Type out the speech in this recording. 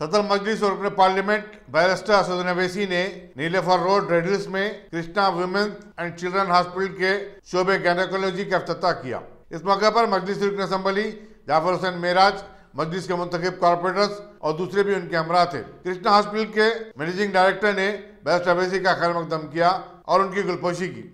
सदर मजलिस और अपने पार्लियामेंट बैरिस्टर असदुद्दीन अवैसी ने नीलेफर रोड रेडिल्स में Krishna women and children hospital के शोबे गायनेकोलॉजी का इफ्तिताह किया। इस मौके पर मजलिस रुकन असम्बली जाफर हुसैन मेराज, मजलिस के मुंतखब कॉर्पोरेटर्स और दूसरे भी उनके हमरा थे। कृष्णा हॉस्पिटल के मैनेजिंग डायरेक्टर ने बैरिस्टर अवैसी का खैर मकदम किया और उनकी गुलपोशी की।